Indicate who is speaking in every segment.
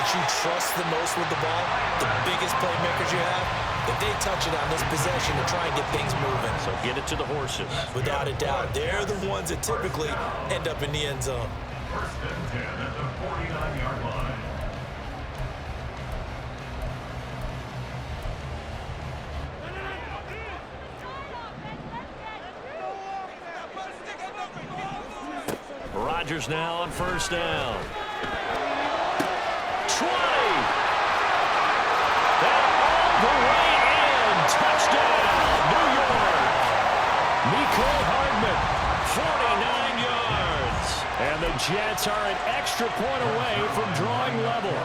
Speaker 1: that you trust the most with the ball, the biggest playmakers you have, if they touch it on this possession to try and get things moving.
Speaker 2: So get it to the horses.
Speaker 1: Without a doubt, they're the ones that typically end up in the end zone.
Speaker 3: First and 10 at the 49-yard line.
Speaker 2: Rodgers now on first down. 20. And all the way in. Touchdown, New York. Mecole Hardman, 49 yards. And the Jets are an extra point away from drawing level.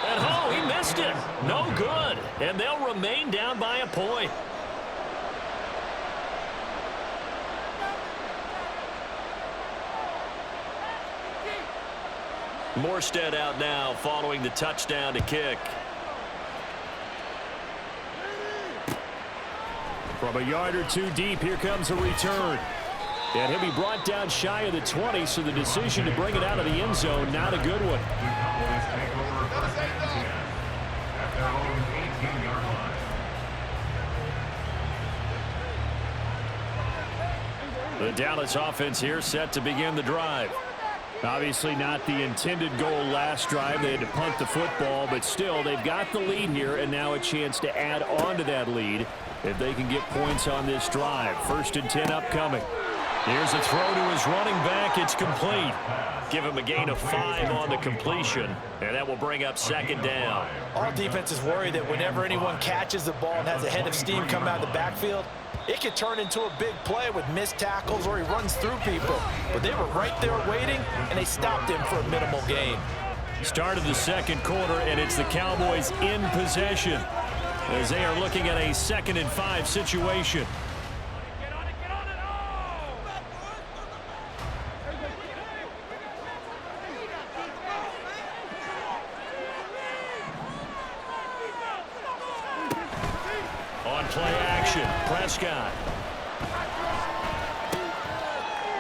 Speaker 2: And oh, he missed it. No good. And they'll remain down by a point. Morstead out now following the touchdown to kick. From a yard or two deep, here comes a return. And he'll be brought down shy of the 20, so the decision to bring it out of the end zone, not a good one. The Dallas offense here set to begin the drive. Obviously not the intended goal last drive. They had to punt the football, but still they've got the lead here, and now a chance to add on to that lead if they can get points on this drive. First and 10 upcoming. Here's a throw to his running back. It's complete. Give him a gain of 5 on the completion, and that will bring up second down.
Speaker 1: All defenses worry that whenever anyone catches the ball and has a head of steam come out of the backfield, it could turn into a big play with missed tackles or he runs through people. But they were right there waiting, and they stopped him for a minimal gain.
Speaker 2: Start of the second quarter, and it's the Cowboys in possession as they are looking at a 2nd and 5 situation. On play action, Prescott.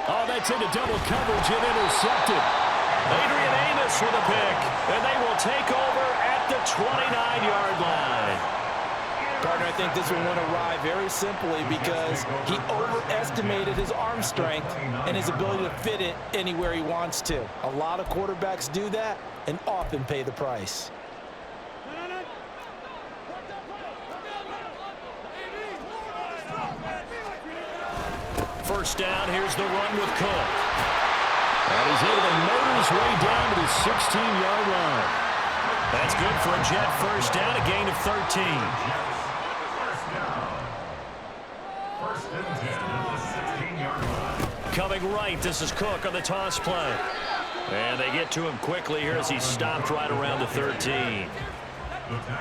Speaker 2: Oh, that's into double coverage and intercepted. Adrian Amos with a pick, and they will take over at the 29-yard line.
Speaker 1: Partner, I think this one went awry very simply because he overestimated his arm strength and his ability to fit it anywhere he wants to. A lot of quarterbacks do that and often pay the price.
Speaker 2: First down, here's the run with Cook. And he's able to motor his way down to the 16-yard line. That's good for a Jet first down, a gain of 13.
Speaker 3: First and 10 at the 16-yard line.
Speaker 2: Coming right, this is Cook on the toss play. And they get to him quickly here as he's stopped right around the 13.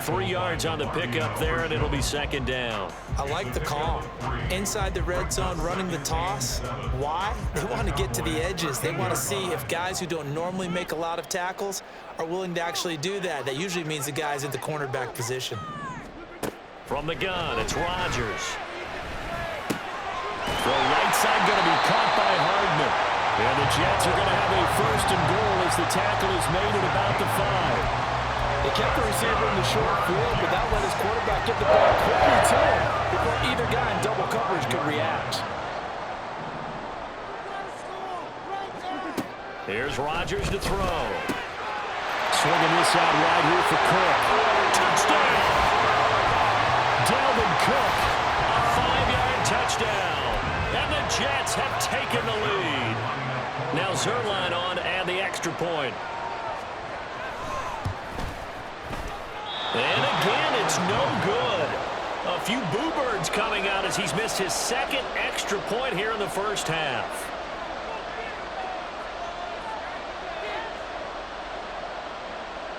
Speaker 2: 3 yards on the pickup there, and it'll be second down.
Speaker 1: I like the call. Inside the red zone, running the toss. Why? They want to get to the edges. They want to see if guys who don't normally make a lot of tackles are willing to actually do that. That usually means the guy's at the cornerback position.
Speaker 2: From the gun, it's Rodgers. Throw right side going to be caught by Hardman. And the Jets are going to have a first and goal as the tackle is made at about the 5.
Speaker 1: They kept the receiver in the short field, but that let his quarterback get the ball quickly to him before either guy in double coverage could react.
Speaker 2: Here's Rodgers to throw. Swinging this out wide here for Cook. Touchdown! Dalvin Cook, a 5-yard touchdown. And the Jets have taken the lead. Now Zerline on to add the extra point. And again, it's no good. A few boo birds coming out as he's missed his second extra point here in the first half.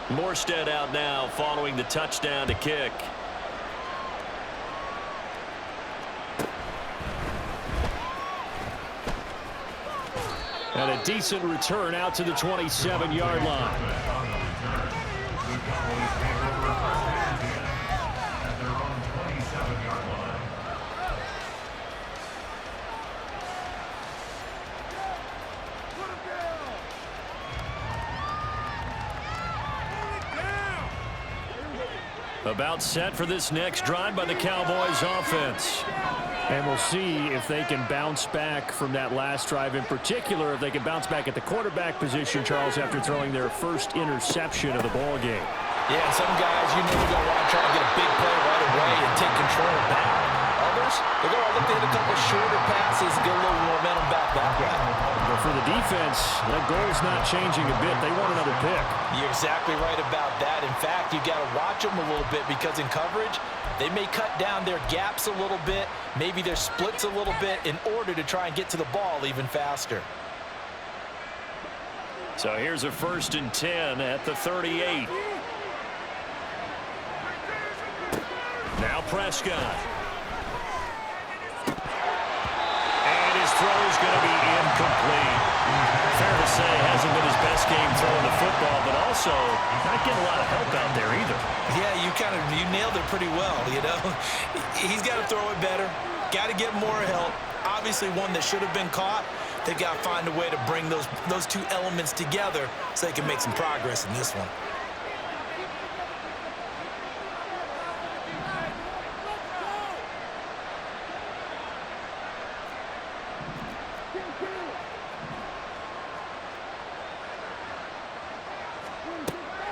Speaker 2: Morstead out now following the touchdown to kick. And a decent return out to the 27-yard line. About set for this next drive by the Cowboys offense. And we'll see if they can bounce back from that last drive. In particular, if they can bounce back at the quarterback position, Charles, after throwing their first interception of the ball game.
Speaker 1: Yeah, some guys, you know, they're going to want to try and get a big play right away and take control back. Others, they're going to look to hit a couple shorter passes and get a little momentum back that way.
Speaker 2: But for the defense, that goal's not changing a bit. They want another pick.
Speaker 1: You're exactly right about that. In fact, you got to watch them a little bit because in coverage, they may cut down their gaps a little bit, maybe their splits a little bit in order to try and get to the ball even faster.
Speaker 2: So here's a 1st and 10 at the 38. Now Prescott. And his throw is going to be incomplete. Fair to say, hasn't been his best game throwing the football, but also not getting a lot of help out there either.
Speaker 1: Yeah, you nailed it pretty well, you know. He's got to throw it better, got to get more help. Obviously one that should have been caught. They've got to find a way to bring those two elements together so they can make some progress in this one.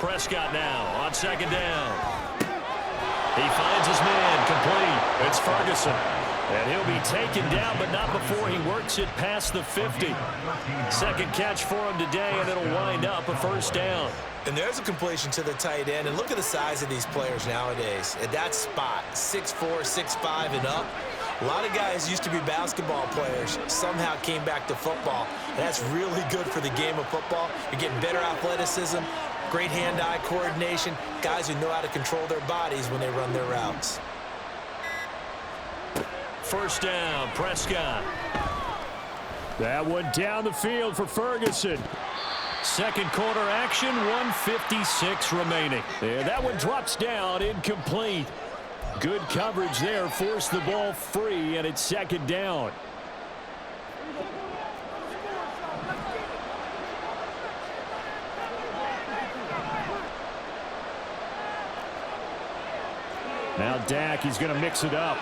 Speaker 2: Prescott now on 2nd down. He finds his man complete. It's Ferguson. And he'll be taken down, but not before he works it past the 50. Second catch for him today, and it'll wind up a 1st down.
Speaker 1: And there's a completion to the tight end. And look at the size of these players nowadays. At that spot, 6'4", 6'5", and up. A lot of guys used to be basketball players, somehow came back to football. And that's really good for the game of football. You're getting better athleticism, great hand-eye coordination, guys who know how to control their bodies when they run their routes.
Speaker 2: 1st down, Prescott. That one down the field for Ferguson. Second quarter action, 1:56 remaining. And that one drops down, incomplete. Good coverage there, forced the ball free, and it's 2nd down. Now Dak, he's going to mix it up.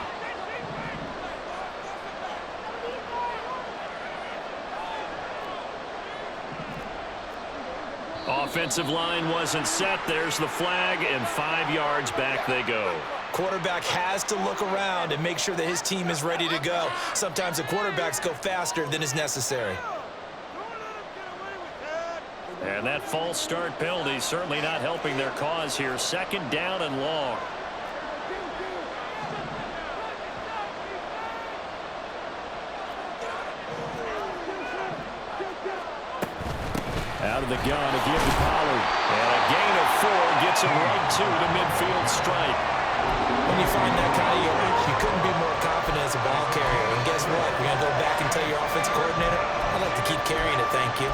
Speaker 2: Offensive line wasn't set. There's the flag, and 5 yards back they go.
Speaker 1: Quarterback has to look around and make sure that his team is ready to go. Sometimes the quarterbacks go faster than is necessary.
Speaker 2: And that false start penalty certainly not helping their cause here. 2nd down and long. Out of the gun again to Pollard. And a gain of 4 gets him right to the midfield stripe.
Speaker 1: When you find that kind of yardage, you couldn't be more confident as a ball carrier. And guess what? You're going to go back and tell your offensive coordinator, I'd like to keep carrying it, thank you.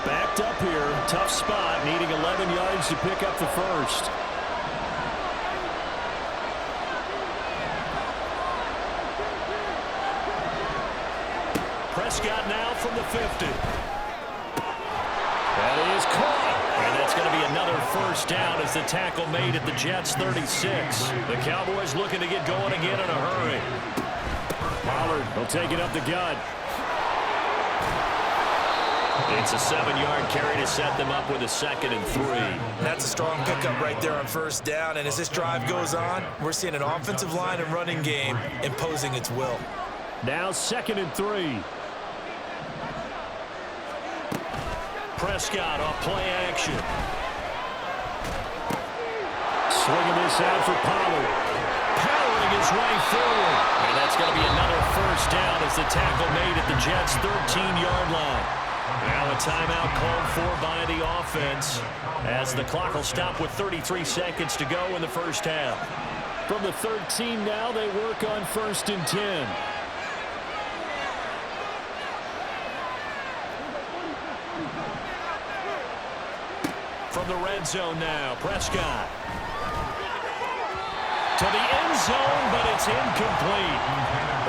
Speaker 2: Backed up here, tough spot, needing 11 yards to pick up the 1st. Prescott now from the 50. That is caught. And that's going to be another 1st down as the tackle made at the Jets' 36. The Cowboys looking to get going again in a hurry. Pollard will take it up the gut. It's a 7-yard carry to set them up with a 2nd and 3.
Speaker 1: That's a strong pickup right there on 1st down. And as this drive goes on, we're seeing an offensive line and running game imposing its will.
Speaker 2: Now 2nd and 3. Prescott off play action. Swinging this out for Pollard. Powering his way forward. And that's going to be another 1st down as the tackle made at the Jets' 13-yard line. Now a timeout called for by the offense as the clock will stop with 33 seconds to go in the 1st half. From the 13 now, they work on 1st and 10. From the red zone now, Prescott. to the end zone, but it's incomplete.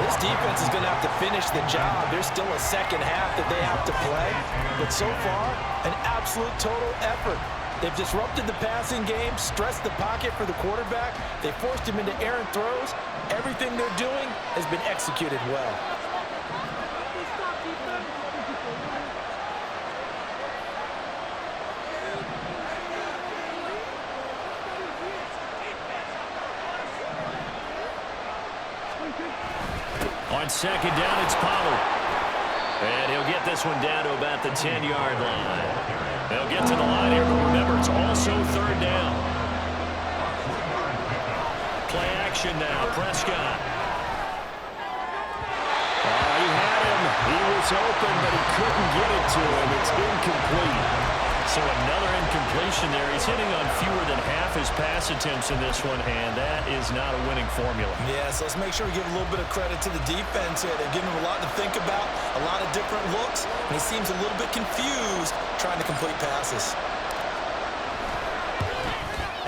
Speaker 1: This defense is going to have to finish the job. There's still a second half that they have to play. But so far, an absolute total effort. They've disrupted the passing game, stressed the pocket for the quarterback. They forced him into errant throws. Everything they're doing has been executed well.
Speaker 2: On second down, it's Pollard. And he'll get this one down to about the 10-yard line. They'll get to the line here, but remember, it's also third down. Play action now, Prescott. He had him. He was open, but he couldn't get it to him. It's incomplete. So another incompletion there. He's hitting on fewer than half his pass attempts in this one, and that is not a winning formula.
Speaker 1: Yeah, so let's make sure we give a little bit of credit to the defense here. They're giving him a lot to think about, a lot of different looks, and he seems a little bit confused trying to complete passes.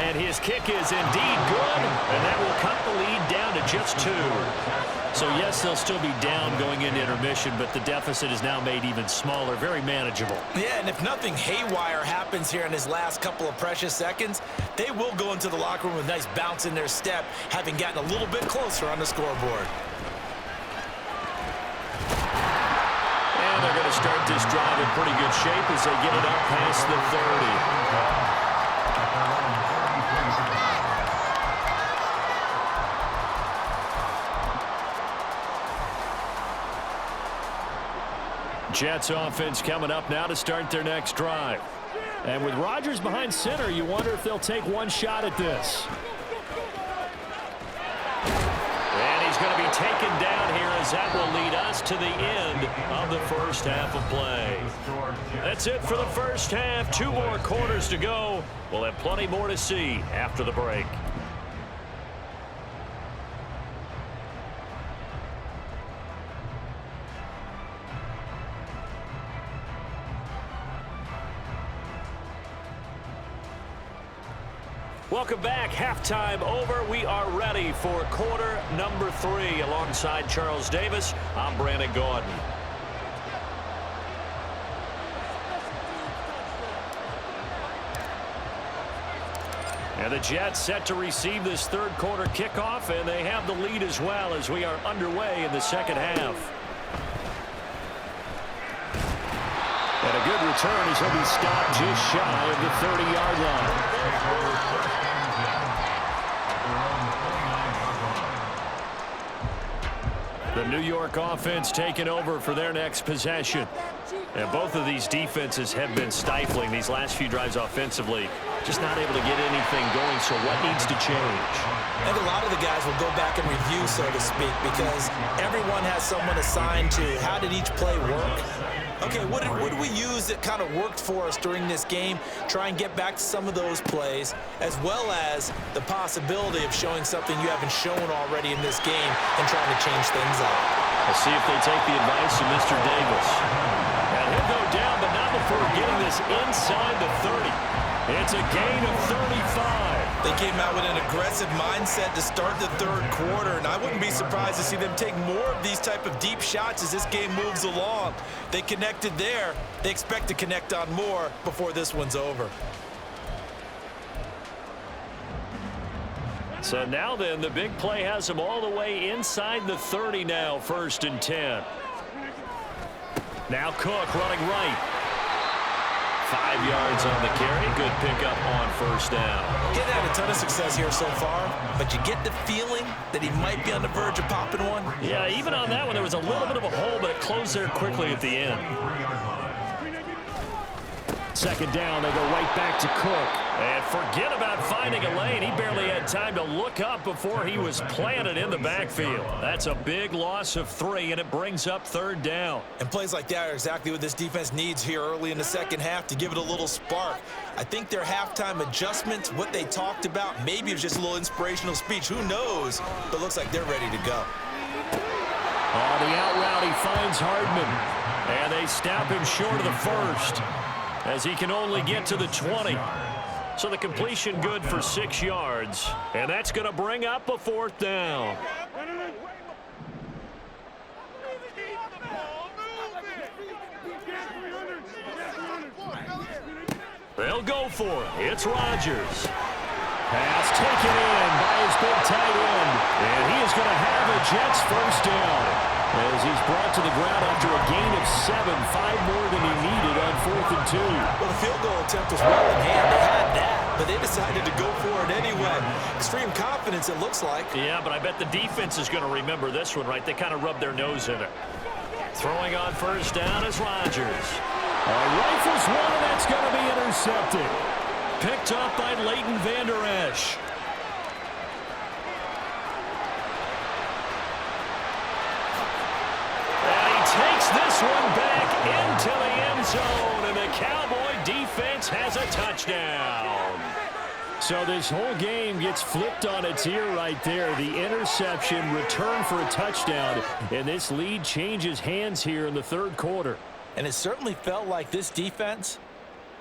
Speaker 2: And his kick is indeed good, and that will cut the lead down to just 2. So, yes, they'll still be down going into intermission, but the deficit is now made even smaller, very manageable.
Speaker 1: Yeah, and if nothing haywire happens here in his last couple of precious seconds, they will go into the locker room with a nice bounce in their step, having gotten a little bit closer on the scoreboard.
Speaker 2: And they're going to start this drive in pretty good shape as they get it up past the 30. Jets offense coming up now to start their next drive. And with Rodgers behind center, you wonder if they'll take one shot at this. And he's going to be taken down here as that will lead us to the end of the first half of play. That's it for the first half. 2 more quarters to go. We'll have plenty more to see after the break. Welcome back. Halftime over. We are ready for quarter number 3. Alongside Charles Davis, I'm Brandon Gordon. And the Jets set to receive this third quarter kickoff, and they have the lead as well as we are underway in the second half. And a good return as he'll be stopped just shy of the 30-yard line. The New York offense taking over for their next possession. And both of these defenses have been stifling these last few drives offensively. Just not able to get anything going, so what needs to change?
Speaker 1: And a lot of the guys will go back and review, so to speak, because everyone has someone assigned to how did each play work. Okay, what did we use that kind of worked for us during this game? Try and get back to some of those plays, as well as the possibility of showing something you haven't shown already in this game and trying to change things up.
Speaker 2: We'll see if they take the advice of Mr. Davis. And he'll go down, but not before getting this inside the 30. It's a gain of 35.
Speaker 1: They came out with an aggressive mindset to start the third quarter, and I wouldn't be surprised to see them take more of these type of deep shots as this game moves along. They connected there. They expect to connect on more before this one's over.
Speaker 2: So now then, the big play has them all the way inside the 30 now, 1st and 10. Now Cook running right. 5 yards on the carry. Good pickup on 1st down.
Speaker 1: Getting had a ton of success here so far, but you get the feeling that he might be on the verge of popping one.
Speaker 2: Yeah, even on that one, there was a little bit of a hole, but it closed there quickly at the end. 2nd down, they go right back to Cook. And forget about finding a lane. He barely had time to look up before he was planted in the backfield. That's a big loss of 3, and it brings up 3rd down.
Speaker 1: And plays like that are exactly what this defense needs here early in the second half to give it a little spark. I think their halftime adjustments, what they talked about, maybe it was just a little inspirational speech. Who knows? But it looks like they're ready to go.
Speaker 2: On the out route, he finds Hardman. And they stop him short of the 1st as he can only get to the 20. So the completion good for 6 yards, and that's going to bring up a 4th down. They'll go for it. It's Rodgers. Pass taken in by his big tight end, and he is going to have a Jets 1st down as he's brought to the ground after a gain of 7, 5 more than he needed on 4th and 2.
Speaker 1: Well, the field goal attempt was well in hand. They had that, but they decided to go for it anyway. Extreme confidence, it looks like.
Speaker 2: Yeah, but I bet the defense is going to remember this one, right? They kind of rubbed their nose in it. Throwing on 1st down is Rodgers. Rifles one, and that's going to be intercepted. Picked up by Leighton Vander Esch. And he takes this one back into the end zone, and the Cowboy defense has a touchdown. So this whole game gets flipped on its ear right there. The interception, return for a touchdown, and this lead changes hands here in the 3rd quarter.
Speaker 1: And it certainly felt like this defense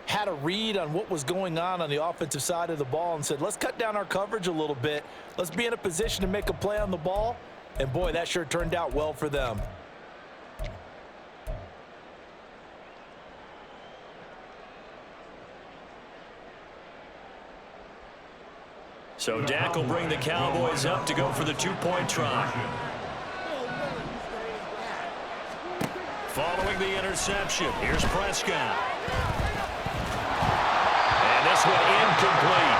Speaker 1: had a read on what was going on the offensive side of the ball and said, let's cut down our coverage a little bit. Let's be in a position to make a play on the ball. And, boy, that sure turned out well for them.
Speaker 2: So Dak will bring the Cowboys up to go for the 2-point try. Following the interception, here's Prescott. And this one incomplete.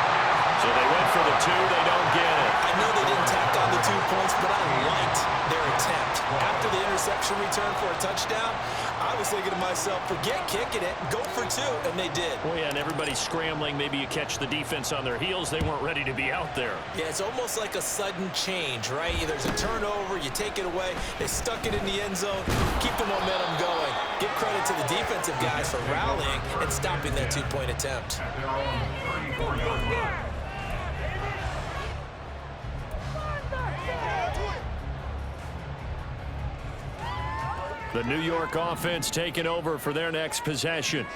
Speaker 2: So they went for the 2, they don't get it.
Speaker 1: I know they didn't tack on the 2 points, but I liked their attempt. After the interception return for a touchdown, I was thinking to myself, forget kicking it, go for 2, and they did.
Speaker 2: Oh, yeah, and everybody's scrambling. Maybe you catch the defense on their heels. They weren't ready to be out there.
Speaker 1: Yeah, it's almost like a sudden change, right? There's a turnover, you take it away, they stuck it in the end zone, keep the momentum going. Give credit to the defensive guys for rallying and stopping that 2-point attempt.
Speaker 2: The New York offense taking over for their next possession.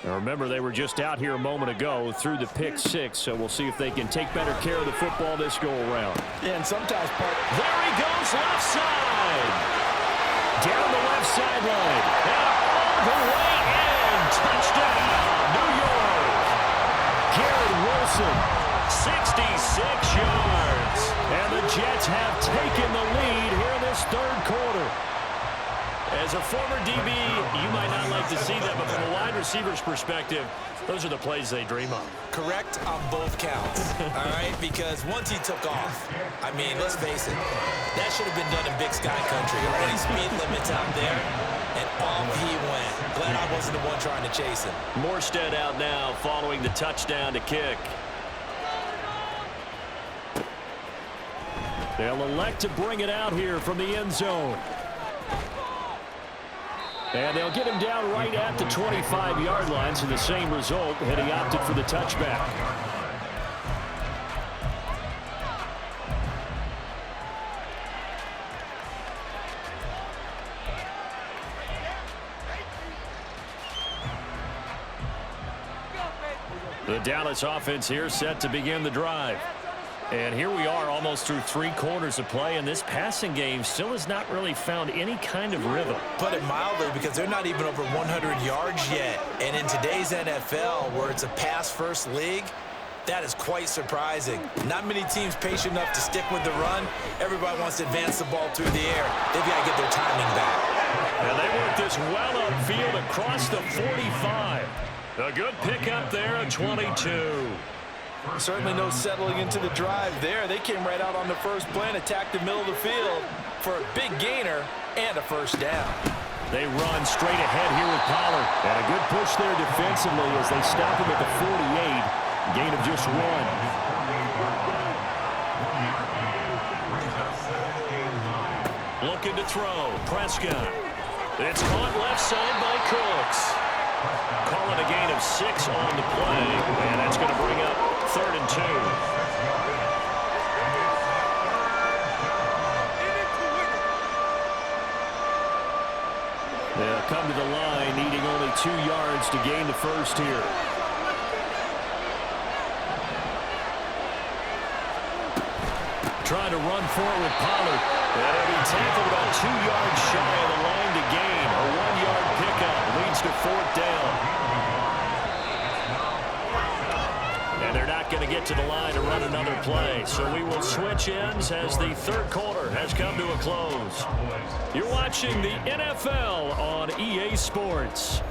Speaker 2: Now remember, they were just out here a moment ago through the pick 6, so we'll see if they can take better care of the football this go-around.
Speaker 1: Yeah, and sometimes,
Speaker 2: there he goes, left side. Down the left sideline. And all the way in. Touchdown, New York. Garrett Wilson, 66 yards. And the Jets have taken the lead here in this 3rd quarter. As a former DB, you might not like to see that, but from a wide receiver's perspective, those are the plays they dream of.
Speaker 1: correct on both counts, all right? Because once he took off, I mean, let's face it, that should have been done in Big Sky Country. Already speed limits out there, and off he went. Glad I wasn't the one trying to chase him.
Speaker 2: Morstead out now following the touchdown to kick. They'll elect to bring it out here from the end zone. And they'll get him down right at the 25-yard line, so the same result, and he opted for the touchback. The Dallas offense here set to begin the drive. And here we are almost through 3 quarters of play, and this passing game still has not really found any kind of rhythm.
Speaker 1: Put it mildly, because they're not even over 100 yards yet. And in today's NFL, where it's a pass-first league, that is quite surprising. Not many teams patient enough to stick with the run. Everybody wants to advance the ball through the air. They've got to get their timing back.
Speaker 2: And they work this well upfield across the 45. A good pickup there at 22.
Speaker 1: Certainly no settling into the drive there. They came right out on the first play and attacked the middle of the field for a big gainer and a first down.
Speaker 2: They run straight ahead here with Pollard. And a good push there defensively as they stop him at the 48. Gain of just 1. Looking to throw. Prescott. It's caught left side by Cooks. Call it a gain of 6 on the play. And that's going to bring up 3rd and 2. They'll come to the line, needing only 2 yards to gain the first here. trying to run for it with Pollard. And he'll be tackled about 2 yards shy of the line to gain. A 1-yard pickup leads to 4th down. And they're not going to get to the line to run another play. So we will switch ends as the third quarter has come to a close. You're watching the NFL on EA Sports.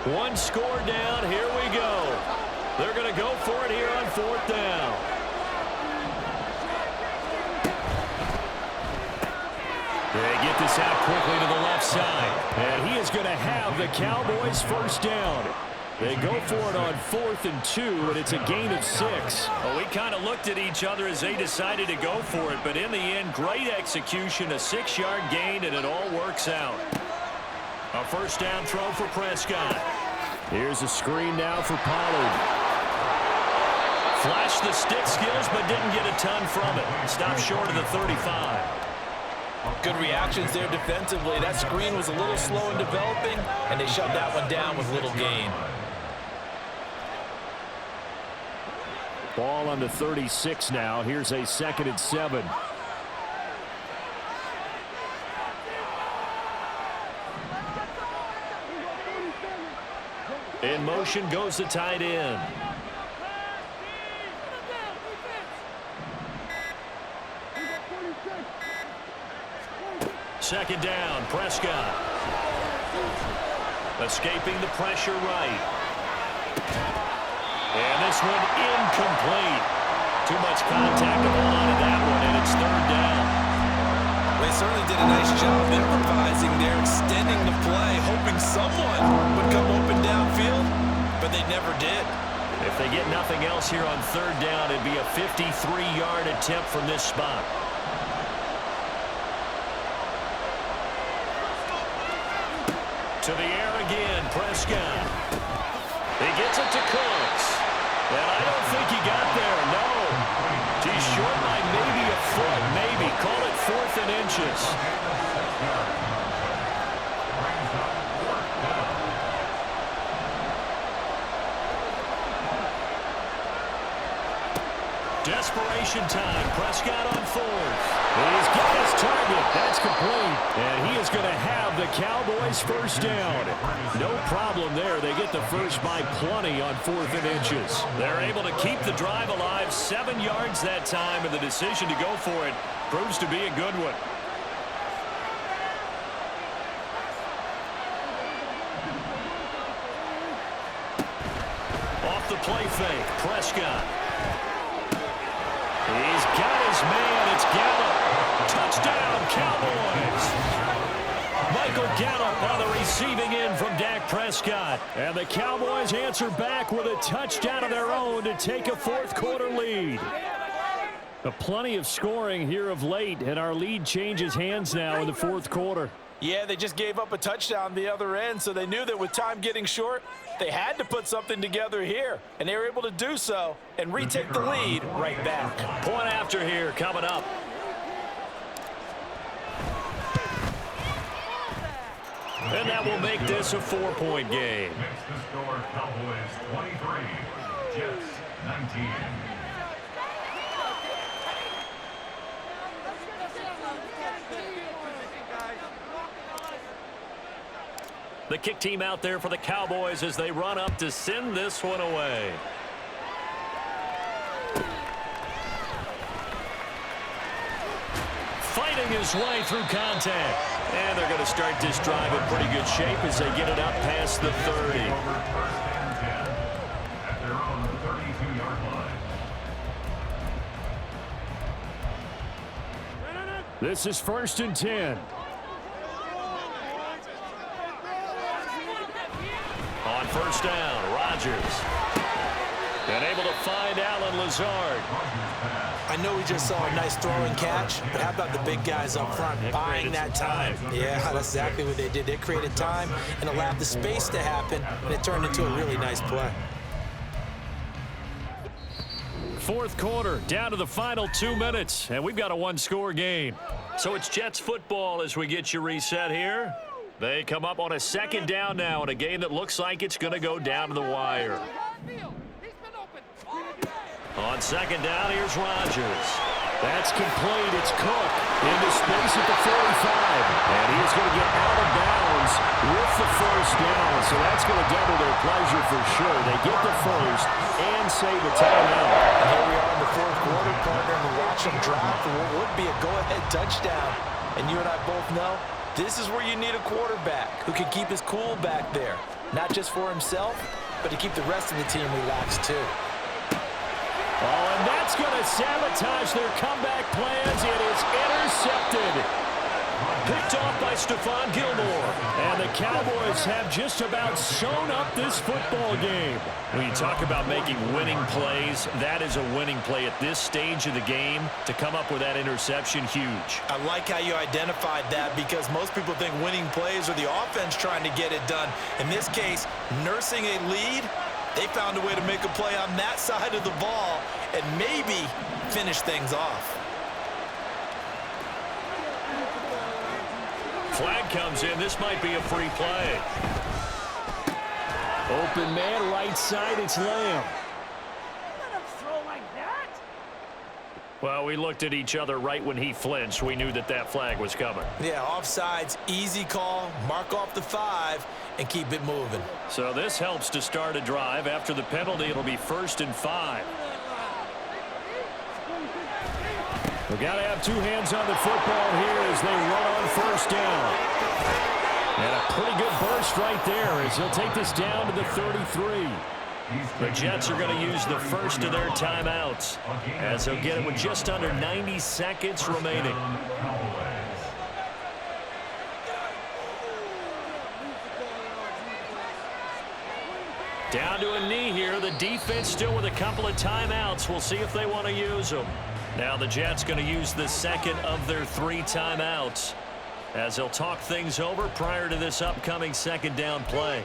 Speaker 2: One score down. Here we go. They're going to go for it here on 4th down. They get this out quickly to the left side. And he is going to have the Cowboys first down. They go for it on 4th and 2, and it's a gain of 6. Well, we kind of looked at each other as they decided to go for it, but in the end, great execution, a 6-yard gain, and it all works out. A first down throw for Prescott. Here's a screen now for Pollard. Flashed the stick skills, but didn't get a ton from it. Stopped short of the 35.
Speaker 1: Good reactions there defensively. That screen was a little slow in developing, and they shut that one down with little gain.
Speaker 2: Ball on the 36 now. Here's a 2nd and 7. In motion goes the tight end. Second down, Prescott. Escaping the pressure right. And this one incomplete. Too much contact to hold on to that one, and it's 3rd down.
Speaker 1: They certainly did a nice job improvising there, extending the play, hoping someone would come open downfield, but they never did.
Speaker 2: If they get nothing else here on 3rd down, it'd be a 53-yard attempt from this spot. To the air again, Prescott. He gets it to Cooks. And I don't think he got there, no. He's short by maybe a foot, maybe. Call it 4th and inches. Desperation time. Prescott on 4th. He's got his target. That's complete. And he is going to have the Cowboys first down. No problem there. They get the first by plenty on 4th and inches. They're able to keep the drive alive. 7 yards that time, and the decision to go for it proves to be a good one. Off the play fake. Prescott. He's got his man. It's Gallup. Touchdown, Cowboys. Michael Gallup on the receiving end from Dak Prescott. And the Cowboys answer back with a touchdown of their own to take a 4th quarter lead. Plenty of scoring here of late, and our lead changes hands now in the 4th quarter.
Speaker 1: Yeah, they just gave up a touchdown the other end, so they knew that with time getting short, they had to put something together here, and they were able to do so and retake the lead right back.
Speaker 2: Point after here coming up. And that will make this a 4-point game.
Speaker 3: Makes the score Cowboys 23, Jets 19.
Speaker 2: The kick team out there for the Cowboys as they run up to send this one away. Fighting his way through contact. And they're going to start this drive in pretty good shape as they get it up past the 30.
Speaker 3: First and 10 at their own 32-yard line.
Speaker 2: This is 1st and 10. On 1st down, Rodgers. And able to find Allen Lazard.
Speaker 1: I know we just saw a nice throw and catch, but how about the big guys up front buying that time? Yeah, that's exactly what they did. They created time and allowed the space to happen, and it turned into a really nice play.
Speaker 2: fourth quarter, down to the final 2 minutes, and we've got a one-score game. So it's Jets football as we get you reset here. They come up on a second down now in a game that looks like it's going to go down to the wire. On second down, here's Rodgers. That's complete. It's Cook into space at the 45. And he's going to get out of bounds with the first down. So that's going to double their pleasure for sure. They get the first and save a timeout.
Speaker 1: And here we are in the fourth quarter, partner, and we watch them drop for what would be a go-ahead touchdown. And you and I both know this is where you need a quarterback who can keep his cool back there. Not just for himself, but to keep the rest of the team relaxed too.
Speaker 2: Oh, and that's going to sabotage their comeback plans. It is intercepted. Picked off by Stephon Gilmore. And the Cowboys have just about sewn up this football game. When you talk about making winning plays, that is a winning play at this stage of the game. To come up with that interception, huge.
Speaker 1: I like how you identified that because most people think winning plays are the offense trying to get it done. In this case, nursing a lead, they found a way to make a play on that side of the ball and maybe finish things off.
Speaker 2: Flag comes in. This might be a free play. Open man, right side, it's Lamb. Well, we looked at each other right when he flinched. We knew that that flag was coming.
Speaker 1: Yeah, offsides, easy call, mark off the 5, and keep it moving.
Speaker 2: So this helps to start a drive. After the penalty, it'll be 1st and 5. We've got to have two hands on the football here as they run on first down. And a pretty good burst right there as he'll take this down to the 33. The Jets are going to use the first of their timeouts as they'll get it with just under 90 seconds remaining. Down to a knee here. The defense still with a couple of timeouts. We'll see if they want to use them. Now the Jets going to use the second of their 3 timeouts as they'll talk things over prior to this upcoming second down play.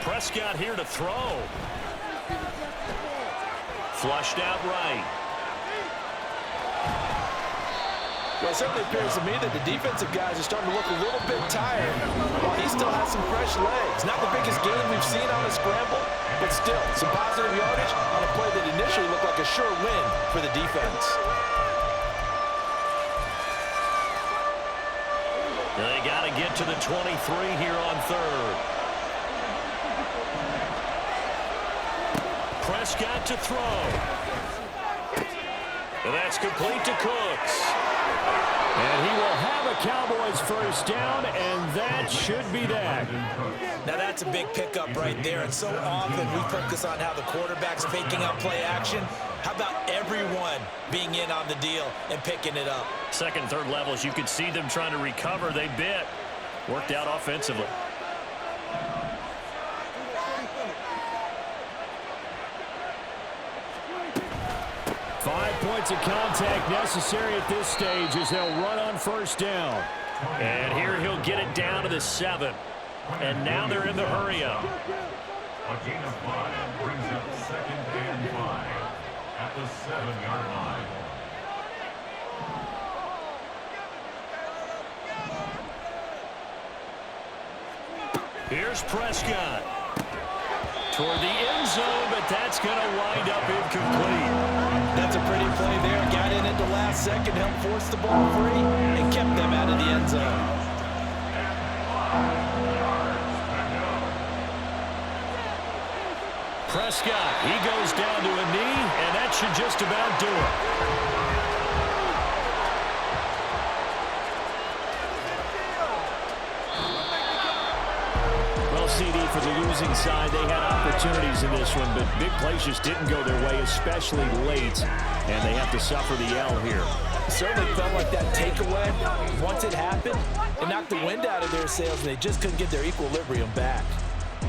Speaker 2: Prescott here to throw. Flushed out right.
Speaker 1: Well, it certainly appears to me that the defensive guys are starting to look a little bit tired while he still has some fresh legs. Not the biggest gain we've seen on a scramble, but still some positive yardage on a play that initially looked like a sure win for the defense.
Speaker 2: They got to get to the 23 here on 3rd. Prescott to throw. And that's complete to Cooks. And he will have a Cowboys first down, and that should be that.
Speaker 1: Now that's a big pickup right there, and so often we focus on how the quarterback's faking out play action. How about everyone being in on the deal and picking it up?
Speaker 2: Second, third levels, you could see them trying to recover. They bit. Worked out offensively. Points of contact necessary at this stage as they'll run on first down. And here he'll get it down to the 7. And now they're in the hurry-up.
Speaker 3: A gain of 5 brings up 2nd and 5 at the 7-yard line.
Speaker 2: Here's Prescott. Toward the end zone, but that's going to wind up incomplete.
Speaker 1: That's a pretty play there. Got in at the last second, helped force the ball free, and kept them out of the end zone.
Speaker 2: Prescott, he goes down to a knee, and that should just about do it. CD for the losing side. They had opportunities in this one, but big plays just didn't go their way, especially late, and they have to suffer the L here.
Speaker 1: It certainly felt like that takeaway, once it happened, it knocked the wind out of their sails, and they just couldn't get their equilibrium back.